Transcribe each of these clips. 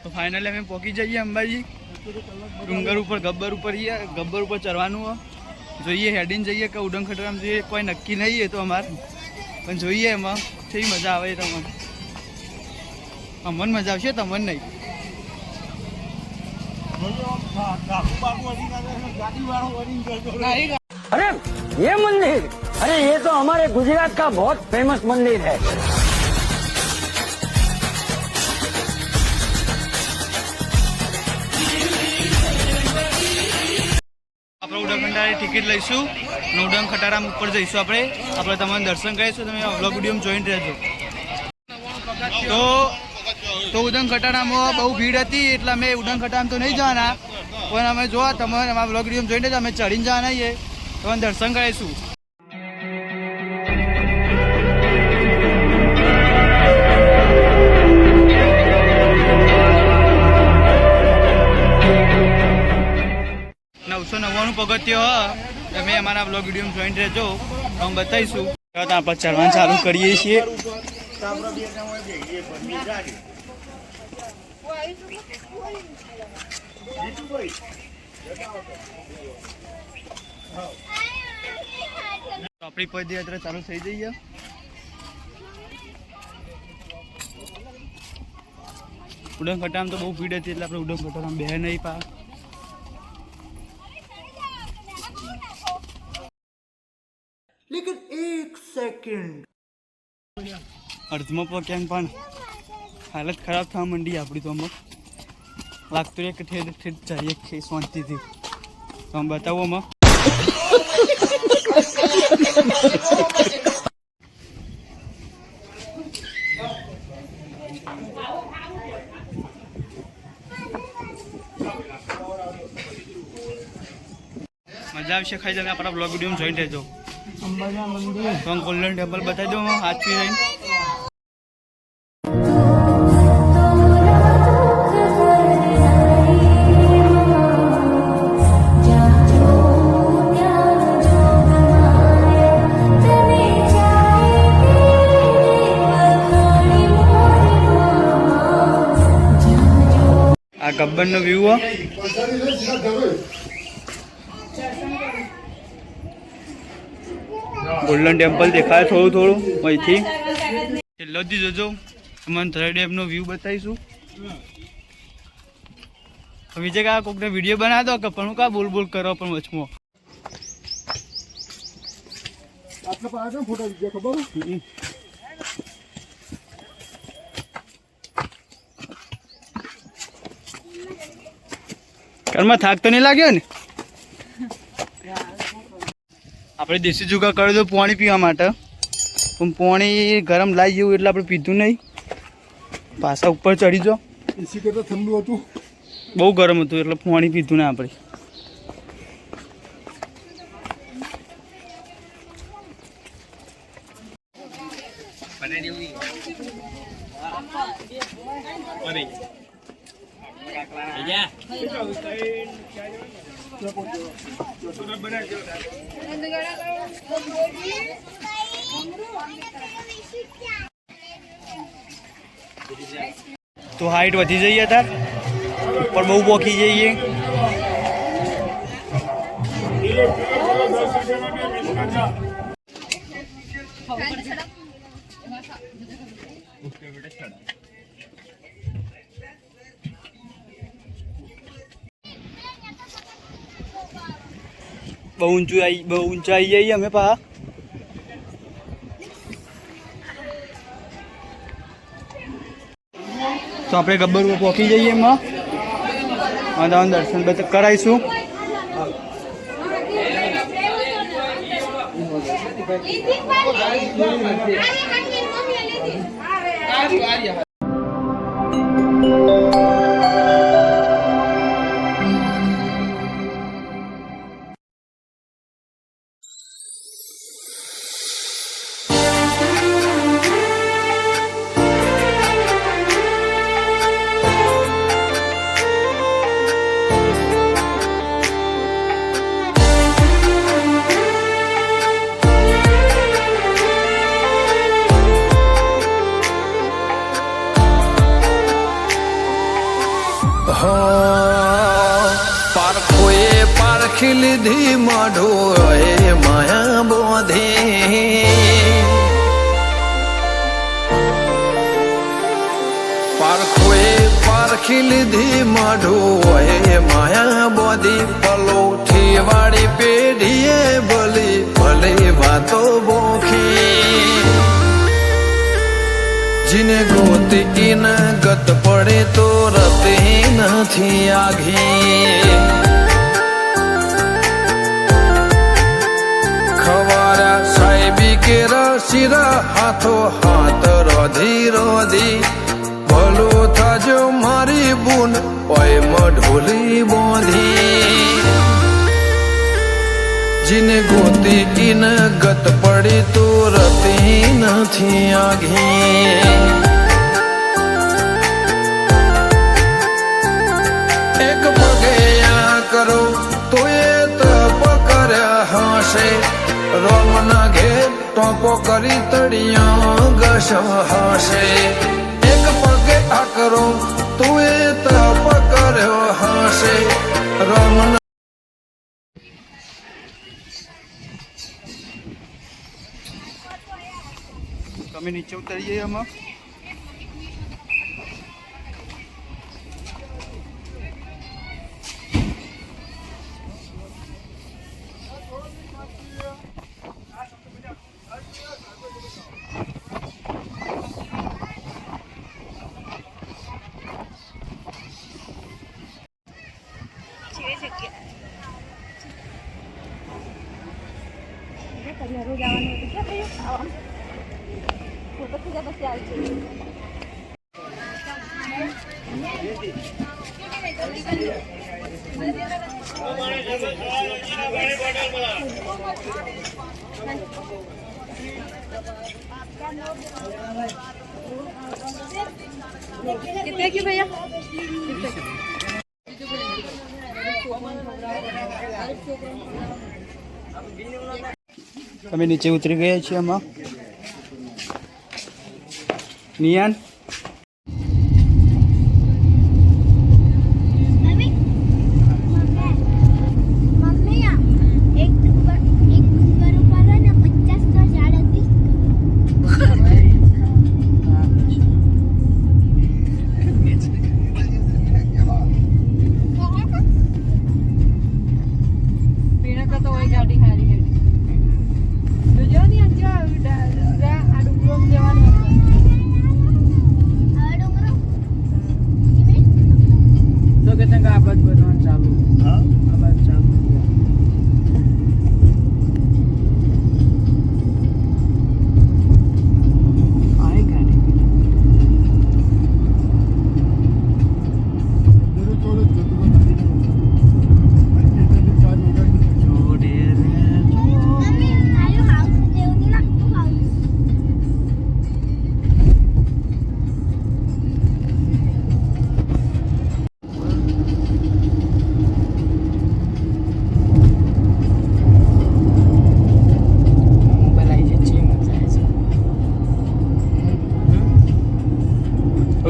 तो फाइनली અમે પહોંચી જઈએ અંબાજી ડુંગર ઉપર ગબ્બર ઉપર ચડવાનું હોય જોઈએ હેડીને જઈએ કે ઉડન ખટરામાં જઈએ કોઈ નક્કી નહીં એ તો અમારે પણ જોઈએ એમાં કેવી મજા આવે તમને અમને મજા આવશે તમને નહીં अरे ये मंदिर अरे ये तो हमारे गुजरात का बहुत फेमस मंदिर है। આપણે ઉડન ખટારાની ટિકિટ લઈશું અને ઉડન ખટારામ ઉપર જઈશું આપણે તમને દર્શન કરીશું તમે વ્લોગ વિડીયોમાં જોઈન રહેજો તો ઉડન ખટારામાં બહુ ભીડ હતી એટલે અમે ઉડન ખટારામાં તો નહીં જવાના પણ અમે જોવા તમે અમારા વ્લોગ વિડીયોમાં જોઈને રહેજો અમે ચડીને જવાના છીએ તમને દર્શન કરીશું $999 પગથિયો તમે અમારા બ્લોગ વિડીયો જોઈન રહેજો હું બતાવીશું તો આપણે ચડવાનું ચાલુ કરીએ છીએ આપણી પદયાત્રા ચાલુ થઈ જઈએ ઉડન ખટારામાં તો બહુ ભીડ હતી એટલે આપણે ઉડન ખટારામાં બે નહીં પા लेकिन एक सेकंड અર્ધમાં પહોંચ્યા પણ હાલત ખરાબ થવા માંડી આપણી તો અમુક લાગતું રહે કે ઠેર જઈએ શાંતિથી તો આમ બતાવો આમાં મજા આવશે ખાઈ તમે આપણા બ્લોગ વિડીયોમાં જોઈન રહેજો તો ગોલ્ડન ટેમ્પલ બતાવી દો હાથથી રહીને આ ગબ્બરનો વ્યૂ ગોલ્ડન ટેમ્પલ દેખાય થોડું અહીંથી છેલ્લો જ જોજો તમને થર્ડ ડેમનો વ્યૂ બતાવીશું વિજય કા કોકને વિડીયો બનાવી દો કે પણ કા બોલ કરો પણ વચમાં ઘરમાં થાક તો નહીં લાગ્યો ને આપણે દેશી જુગાડ કરી દો પાણી પીવા માટે પણ પાણી ગરમ લાવી જેવું એટલે આપણે પીધું નહીં પાછા ઉપર ચડી જાઓ એસી કરતા ઠંડુ હતું બહુ ગરમ હતું એટલે પાણી પીધું ને આપણે તો હાઈટ વધી જઈએ તાર ઉપર બહુ પોખી જઈએ બહુ ઊંચા આવી જઈએ અમે પા તો આપણે ગબ્બર ઉપર પહોંચી જઈએ એમાં તમને દર્શન કરાવીશું પારખોએ પારખી લીધી માઢો એ માયા બોધે પારખોએ પારખી લીધી માઢો એ માયા બોધી પલોઠી વાળી પેઢીએ ભલી ભલે વાતો બોખી जिने गोती इन गत पड़े तो रते નથી આઘી ખવારા સાહેબી કેરા શિરા હાથો હાથ રોધી રોધી ભલો થાજો મારી બુન ઓય મઢોલી બોધી जिने गोती इन गत पड़ी तो रती નથી આઘી एक पगे आ करो तो ये तप कर्या हसे रोम ना घे टोपो करी तड़िया घस हसे एक पगे आ करो तो ये तप कर्यो हसे रोम તમે નીચે ઉતરીએ એમાં कितने की भैया તમે નીચે ઉતરી ગયા છીએ આમાં નિયાન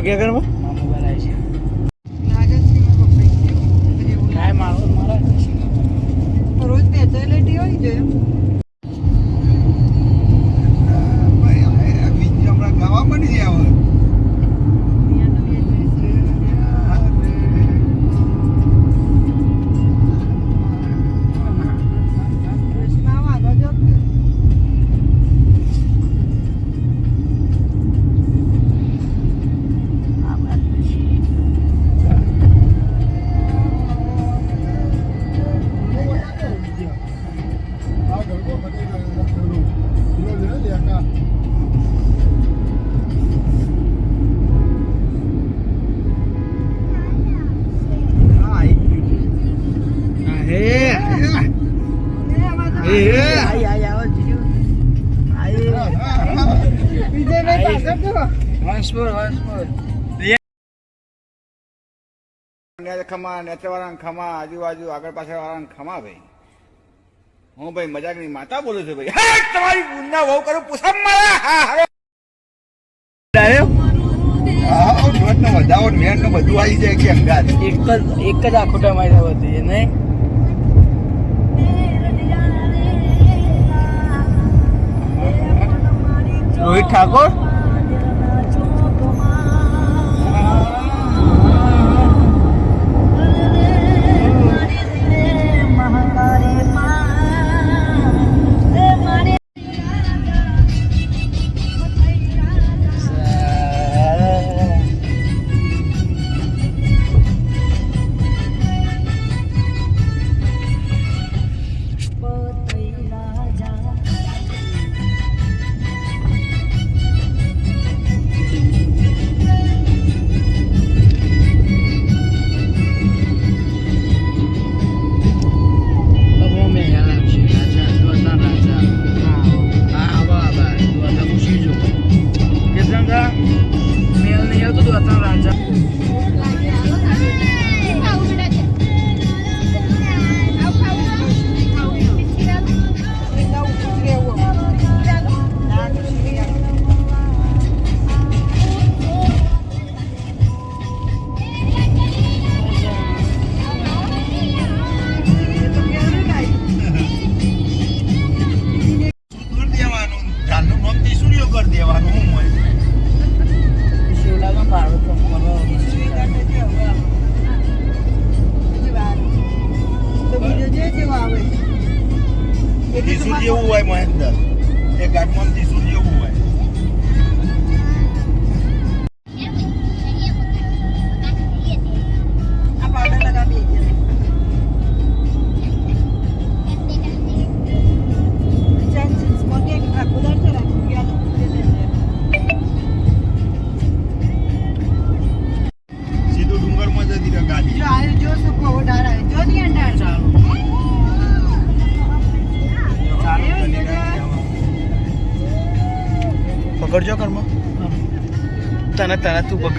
क्या कर रोज पेचलिटी હોય છે ગાવા બની જાય ખમા નેત્રવાળા ખમા આજુબાજુ આગળ પાછળ વાળા ખમા ભાઈ હું ભાઈ મજાકની માતા બોલું છું ભાઈ તમારી બુનના વહુ કરું પૂછમ મારા હા દોઢ નો વધાવો મેન નો બધું આવી જાય કે અંગાત એક જ આખો ટમાઈ હતી નહીં રોહિત ઠાકોર જેવું હોય મહેન્દ્ર એ ઘાટમાં ત્રિશુલ જેવું હોય આ પાવડર લગાવી સીધું ડુંગરમાં જતી રહે ગાડી જો આવ્યો જો સુકો ડાળ આવ્યો જો ની અંડાળ ચાલો પકડજો કર્મ તને તું પકડ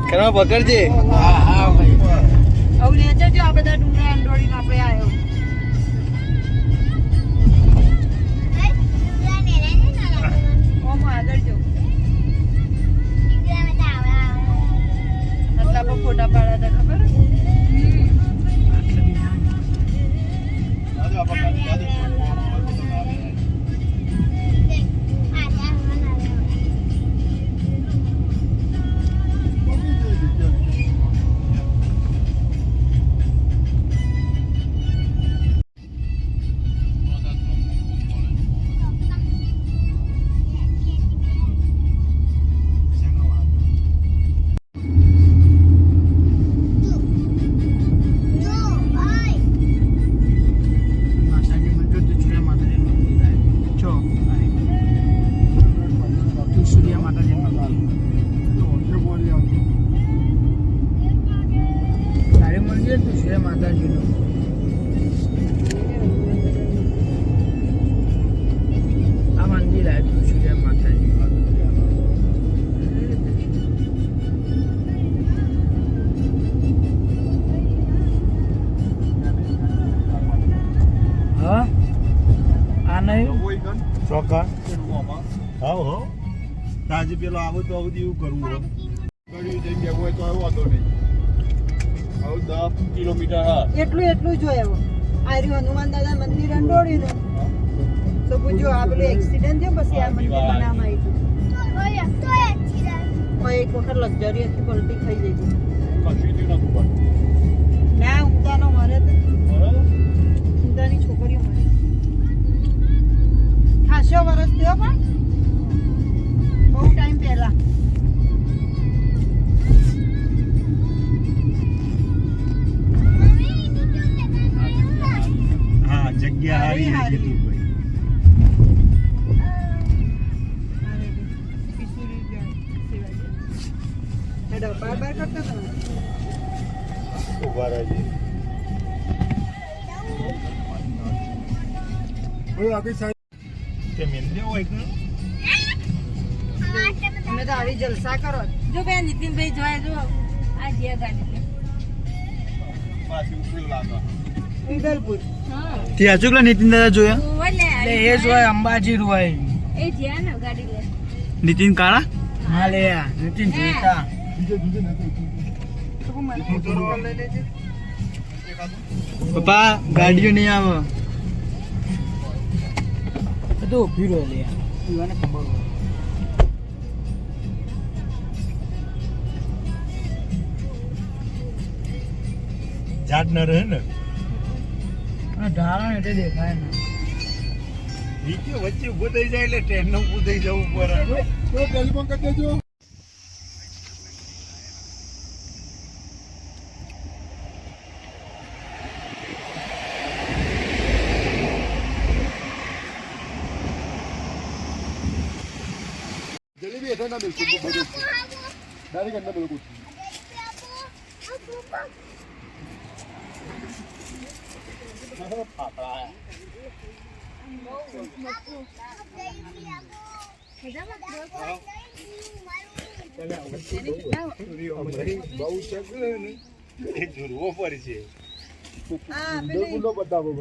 કર્મ પકડજે હા ભાઈ હવે લે જજો આ બધા ડુંગરા અંડોળીને આપણે આવ્યો ઓમ આગળ જો આટલા પર ફોટા પાડ્યા હતા ખબર ચોક્કસ હા હો તાજી પેલો આવો તો આવું એવું કરવું હોય ગળ્યું જગ્યા હોય તો આવો વાંધો નહીં આવું 10 કિલોમીટર હા એટલું જોયો આર્યું હનુમાન દાદા મંદિર અંડોળ્યું તો પૂછ્યો આ પેલું એક્સિડન્ટ થયો પછી આ મંદિર બનાવવામાં આવ્યું એક વખત લક્ઝરી હતી પલટી ખાઈ જઈ ના ઊંધાનો મરે તો ઊંધાની છોકરીઓ મરે ખાસો વર્ષ થયો પણ બહુ ટાઈમ પહેલા હા જગ્યા હારી હારી. બાર કરતો હતો ઉભા રહેજે ઓય આગળ સાઈડ તે મેંદે હોય કે અમે તો આવી જલસા કરો જો બે નીતિનભાઈ જોયા જો આ જે ગાડી પાછી ઉતરી લાગા ઉદલપુર હા ત્યાં ચૂકલા નીતિન દાદા જોયા ઓલે એ જ હોય અંબાજી રૂવાય એ જ્યાં ને ગાડી લે નીતિન કાળા હા લે નીતિન જોઈતા પપ્પા ગાડીઓ નહીં આવે તો ભીડો લે ઈવાને ખબર હોય ઝાડ ન રહે ને અને ઢારણ એટલે દેખાય ને નીચે વચ્ચે ઊભો થઈ જાય એટલે ટ્રેન નું ઊભું થઈ જવું પડે તો ટેલિફોન કરી દેજો જલેબી હેઠળ ના બિલકુલ બધું ડાયરેક્ટ અંદર બિલકુલ બહુ ચકલે ને એ જોરવો પડશે ગુંડો બતાવો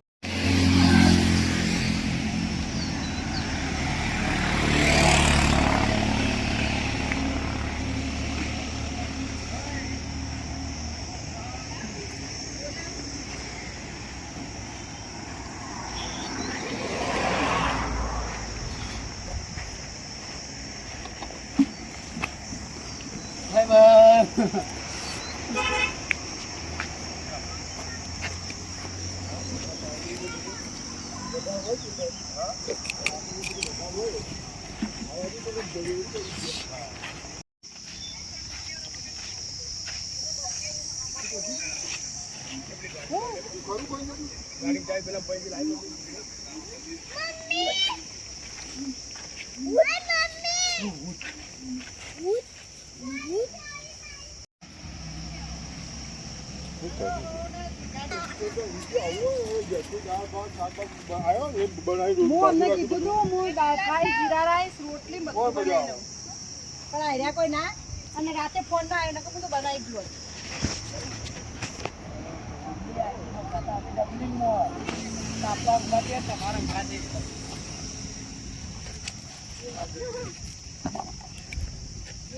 કોઈ ના અને રાતે ફોન ના આવ્યો નકર બધું બનાવી ગયો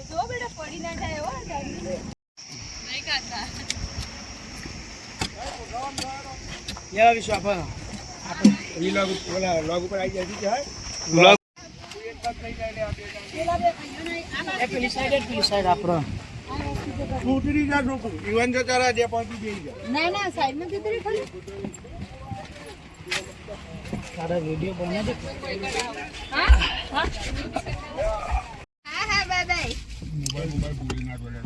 જો બેટા પડી ના જાય હો નહીં કાકા યા વિશ્વાસ ઈ લોગ ઉપર આવી જાય છે પેલી સાઈડ આપણો છૂટરી જા છોકરું ઈવન જો તારા જે પહોંચી ગઈ જાય ના સાઈડ માં દીધી ખાલી તારા વિડિયો બના દે હા બાય બાય મોબાઈલ ભૂલી ના ડોલે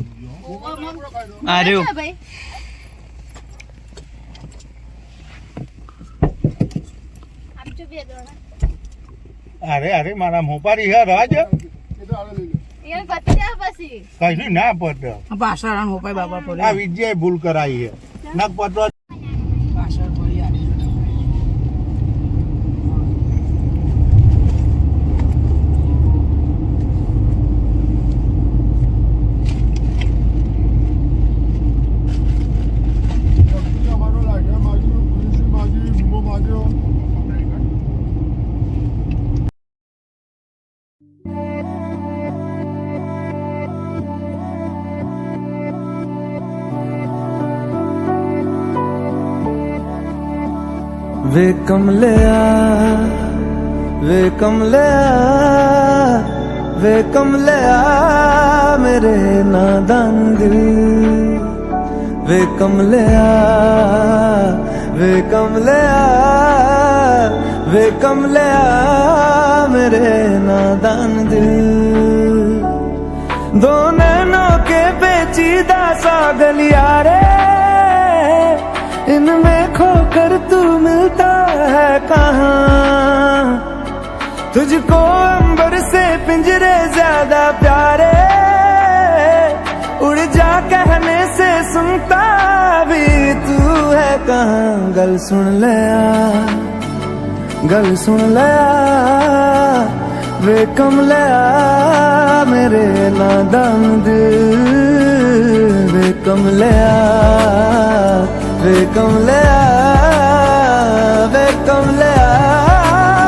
આ રહ્યો ભાઈ આમ જો બે દોણા અરે મારા મોપારી હે રાજ એ પતી જાય પછી કઈ ના પત પાછળ હોપાય બાપા પડે આ વિજય ભૂલ કરાઈ હે નક પતો પાછળ પડી આડી वे कमलिया मेरे नादान दिल वे कमलिया मेरे नादान दिल दो नैनों के पेचीदा सा गलियारे इनमें खोकर तू मिलता है कहाँ तुझको अंबर से पिंजरे ज्यादा प्यारे उड़ जा कहने से सुनता भी तू है कहाँ गल सुन लिया वे कमलिया मेरे नादान दिल वे कमलिया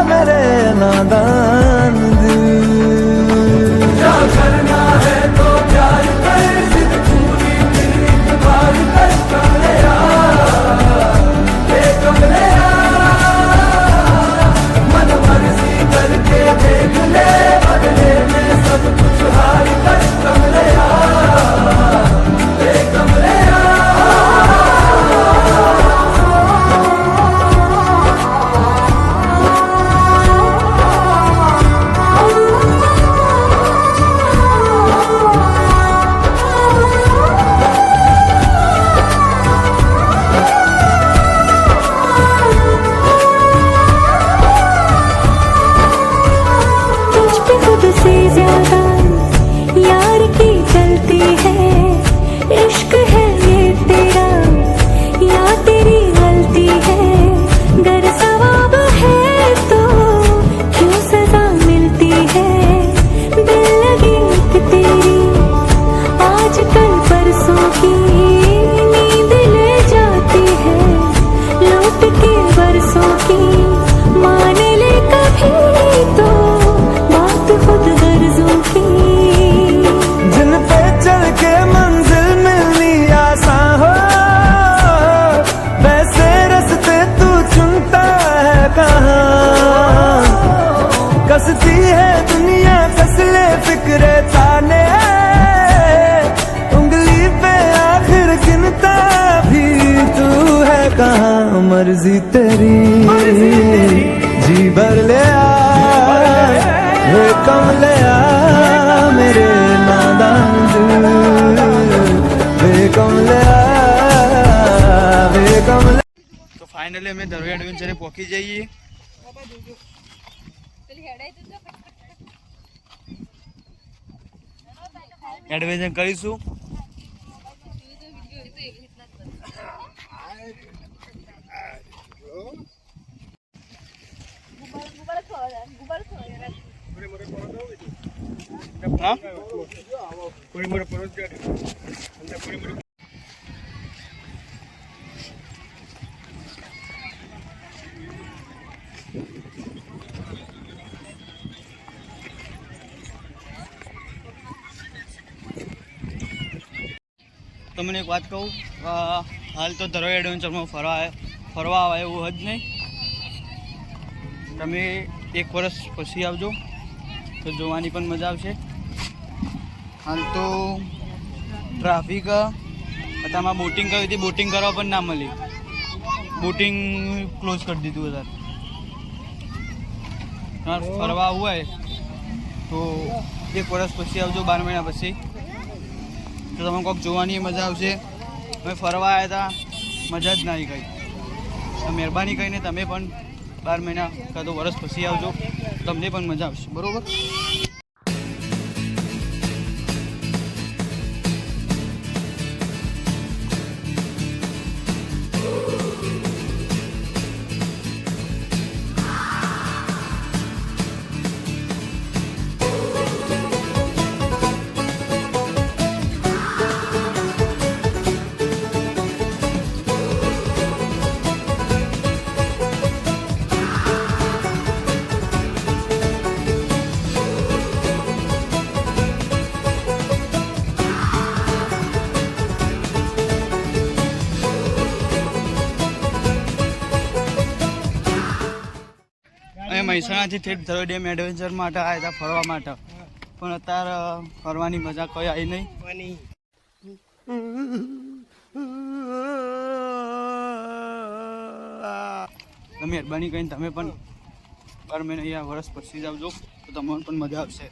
मेरे नादान दिल कहाँ मर्जी तेरी जी भर ले वे कम ले मेरे नादान दिल वे कम ले वे कम ले। તો ફાઇનલી અમે ધરોઈ એડવેન્ચરે પહોંચી જઈએ. એડવેન્ચર કરીશું. હા તમને એક વાત કહું, હાલ તો ધરોઈ એડવેન્ચરમાં ફરવા આવે એવું જ નહીં. તમે 1 વર્ષ પછી આવજો તો જોવાની પણ મજા આવશે. હાલ તો ટ્રાફિક અત્યારમાં બોટિંગ કરી હતી, બોટિંગ કરવા પણ ના મળી, બોટિંગ ક્લોઝ કરી દીધું હતા. તમારે ફરવા આવવું હોય તો 1 વર્ષ પછી આવજો, 12 મહિના પછી, તો તમે કોઈક જોવાની મજા આવશે. અમે ફરવા આવ્યા હતા, મજા જ ના આવી ગઈ. તો મહેરબાની કરીને તમે પણ 12 મહિના કાં તો વર્ષ પછી આવજો, તમને પણ મજા આવશે. બરાબર? મહેસાણાથી ઠેઠ ધરોઈ ડેમ એડવેન્ચર માટે આવ્યા હતા, ફરવા માટે, પણ અત્યારે ફરવાની મજા કોઈ આવી નહીં. તો મહેરબાની કરીને તમે પણ 12 મહિના અહીંયા વર્ષ પછી જ આવજો તો તમને પણ મજા આવશે.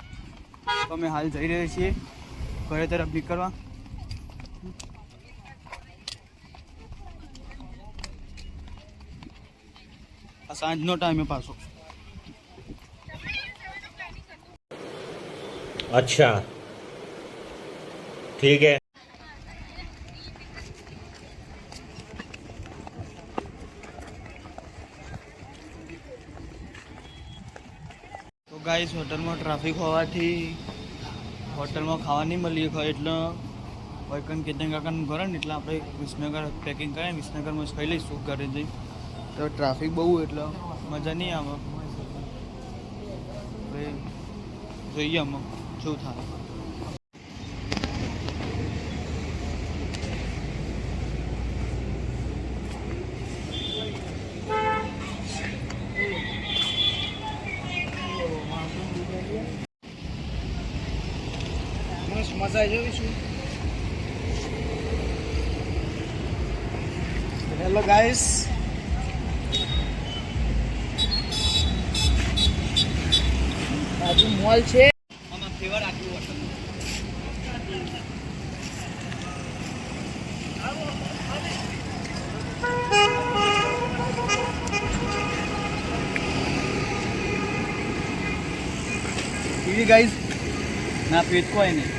તો અમે હાલ જઈ રહ્યા છીએ ઘરે તરફ નીકળવા. આ સાંજનો ટાઈમે પાછો. अच्छा ठीक है. તો ગાઈસ હોટલમાં ટ્રાફિક હોવાથી હોટલમાં ખાવા નહીં મળી એટલે વૈકન કેતન કાકાનું ઘર ને એટલે આપણે વિસનગર પેકિંગ કરીને વિસનગરમાં જ ખાઈ લઈશું ઘરે જઈ. તો ટ્રાફિક બહુ એટલે મજા નહીં આવે. હવે જોઈએ અમે શું થાય. મજા જોઈશું. હેલો ગાઈસ, બાજુ મોલ છે. આમાં ફેવર આટલું હોટલ ટીવી ગાઈસ ના પેટ કોઈ નહીં.